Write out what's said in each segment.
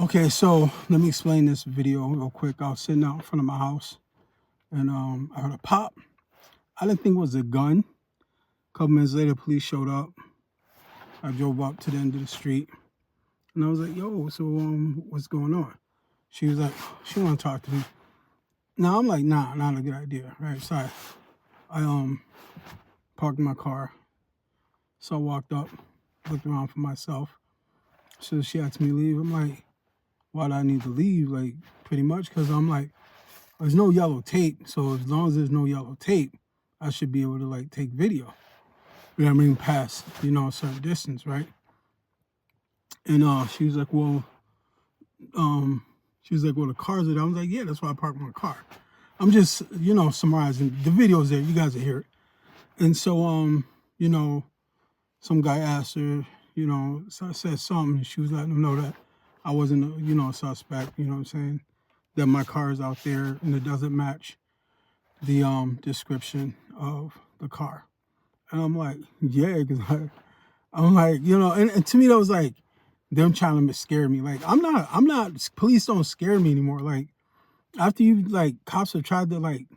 Okay, so let me explain this video real quick. I was sitting out in front of my house and I heard a pop. I didn't think it was a gun. A couple minutes later, police showed up. I drove up to the end of the street and I was like, yo, so what's going on? She was like, she wanna talk to me. Now I'm like, nah, not a good idea, right? So I parked my car. So I walked up, looked around for myself. So she asked me to leave. I'm like, why do I need to leave? Like, pretty much because I'm like, there's no yellow tape. So as long as there's no yellow tape, I should be able to like take video. You know what I mean? Past, a certain distance, right? And she was like, well, the car's there. I was like, yeah, that's why I parked my car. I'm just, summarizing. The video's there. You guys will hear it. And so, some guy asked her, so I said something. She was letting him know that I wasn't, a suspect, you know what I'm saying? That my car is out there and it doesn't match the description of the car. And I'm like, yeah, because I'm like, and to me that was like them trying to scare me. Like I'm not, police don't scare me anymore. Like after you, like, cops have tried to like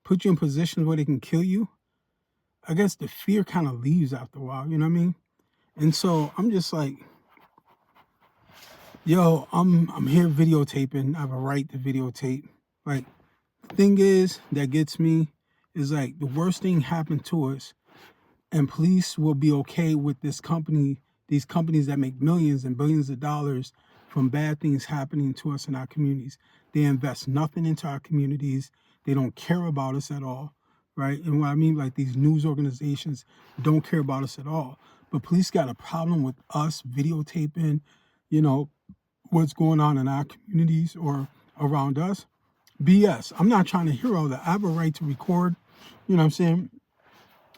put you in positions where they can kill you, I guess the fear kind of leaves after a while, you know what I mean? And so I'm just like, yo, I'm here videotaping. I have a right to videotape. Like, the thing is that gets me is like the worst thing happened to us, and police will be okay with these companies that make millions and billions of dollars from bad things happening to us in our communities. They invest nothing into our communities. They don't care about us at all, right? And what I mean, like, these news organizations don't care about us at all. But police got a problem with us videotaping, what's going on in our communities or around us. BS. I'm not trying to hear all that. I have a right to record. You know what I'm saying?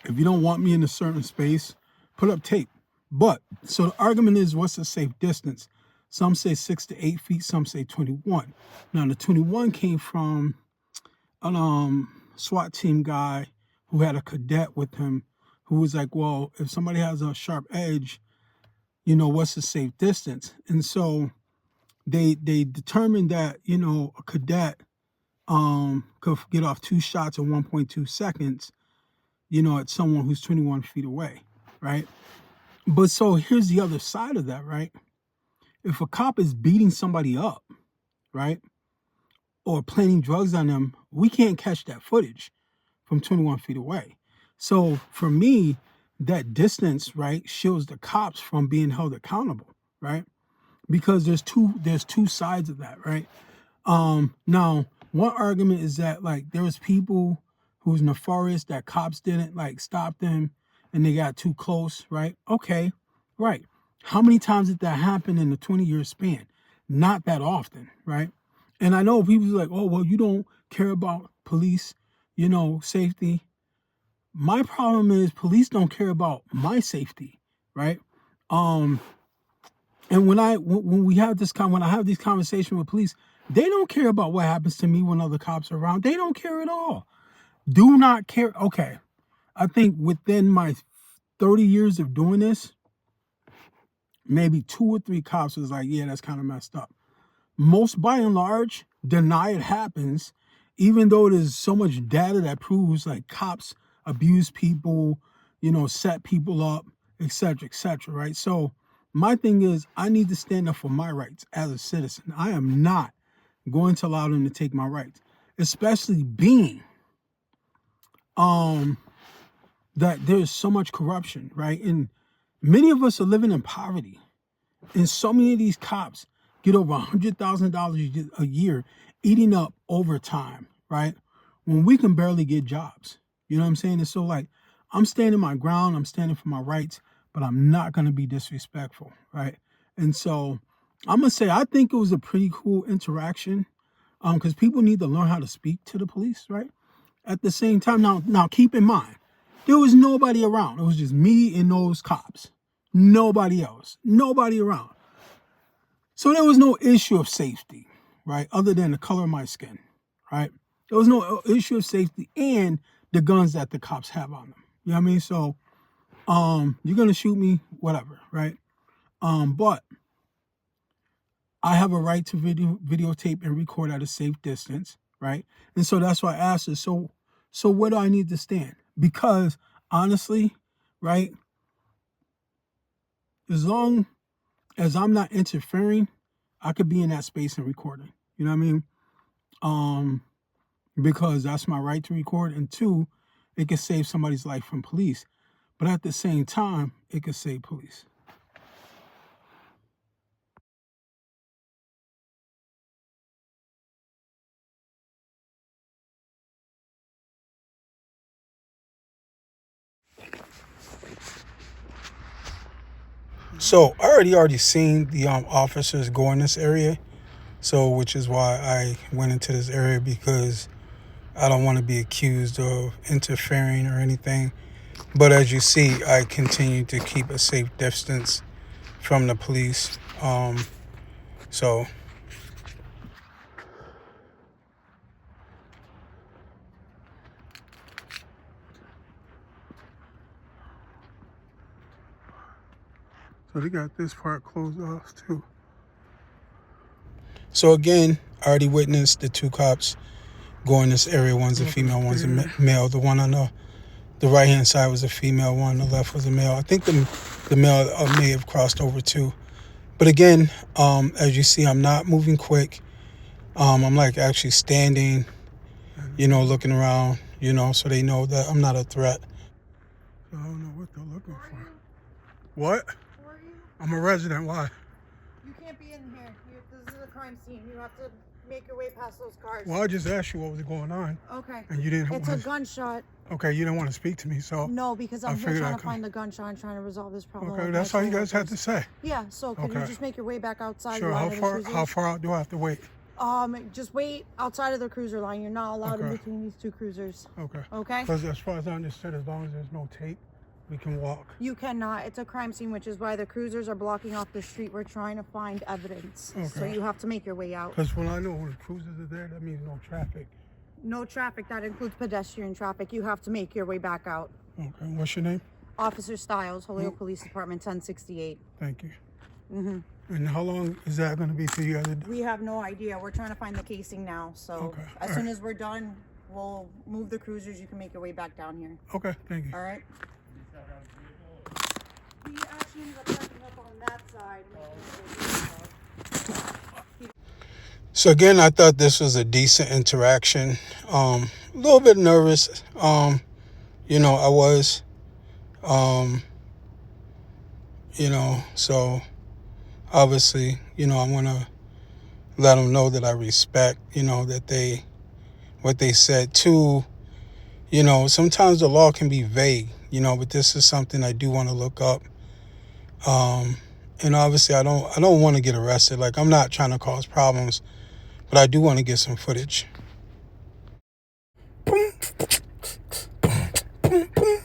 If you don't want me in a certain space, put up tape. But, so the argument is, what's the safe distance? Some say 6 to 8 feet, some say 21. Now, the 21 came from a SWAT team guy who had a cadet with him who was like, well, if somebody has a sharp edge, what's the safe distance? And so they determined that, a cadet could get off 2 shots in 1.2 seconds, at someone who's 21 feet away, right? But so here's the other side of that, right? If a cop is beating somebody up, right, or planting drugs on them, we can't catch that footage from 21 feet away. So for me, that distance, right, shields the cops from being held accountable, right? Because there's two sides of that, right? Now, one argument is that like there was people who's nefarious that cops didn't like stop them and they got too close, right? Okay, right. How many times did that happen in a 20-year span? Not that often, right? And I know people are like, oh, well, you don't care about police, safety. My problem is police don't care about my safety, right? And when I have these conversations with police, they don't care about what happens to me when other cops are around. They don't care at all. Do not care. Okay. I think within my 30 years of doing this, maybe 2 or 3 cops was like, yeah, that's kind of messed up. Most, by and large, deny it happens, even though there's so much data that proves like cops abuse people, set people up, etc., right? So my thing is, I need to stand up for my rights as a citizen. I am not going to allow them to take my rights, especially being that there's so much corruption, right? And many of us are living in poverty, and so many of these cops get over $100,000 a year eating up overtime, right? When we can barely get jobs. You know what I'm saying? And so, like, I'm standing my ground, I'm standing for my rights, but I'm not going to be disrespectful, right? And so I'm going to say I think it was a pretty cool interaction because people need to learn how to speak to the police, right? At the same time, now keep in mind, there was nobody around. It was just me and those cops. Nobody else. Nobody around. So there was no issue of safety, right? Other than the color of my skin, right? There was no issue of safety and the guns that the cops have on them. You know what I mean? So, you're going to shoot me, whatever, right? But I have a right to videotape and record at a safe distance, right? And so that's why I asked her, so where do I need to stand? Because honestly, right, as long as I'm not interfering, I could be in that space and recording. You know what I mean? Because that's my right to record, and two, it could save somebody's life from police. But at the same time, it could save police. So I already seen the officers go in this area, so which is why I went into this area, because I don't want to be accused of interfering or anything. But as you see, I continue to keep a safe distance from the police. So they got this part closed off too. So again, I already witnessed the two cops go in this area. One's a female, one's a male. The one on the right hand side was a female, one on the left was a male. I think the male may have crossed over too. But again, as you see, I'm not moving quick. I'm like actually standing, looking around, so they know that I'm not a threat. So I don't know what they're looking for. What? Who are you? I'm a resident. Why? You can't be in here. This is a crime scene. You have to make your way past those cars. Well, I just asked you what was going on. Okay. And you didn't. It's a gunshot. Okay, you didn't want to speak to me, so. No, because I'm here trying to find the gunshot and trying to resolve this problem. Okay, that's all you guys had to say. Yeah. So can you just make your way back outside? Sure. How far out do I have to wait? Just wait outside of the cruiser line. You're not allowed in between these two cruisers. Okay. Okay. Because as far as I understood, as long as there's no tape, we can walk. You cannot. It's a crime scene, which is why the cruisers are blocking off the street. We're trying to find evidence. Okay. So you have to make your way out. Because when I know when the cruisers are there, that means no traffic. No traffic. That includes pedestrian traffic. You have to make your way back out. Okay. What's your name? Officer Stiles, Holyoke Police Department, 1068. Thank you. And how long is that going to be till you guys? We have no idea. We're trying to find the casing now. So as soon as we're done, we'll move the cruisers. You can make your way back down here. Okay. Thank you. All right. He actually ended up checking up on that side. So again, I thought this was a decent interaction. A little bit nervous. I was. So obviously, I'm gonna let them know that I respect, that what they said too. Sometimes the law can be vague, but this is something I do want to look up. And obviously I don't want to get arrested. Like, I'm not trying to cause problems, but I do want to get some footage. Boom, boom, boom.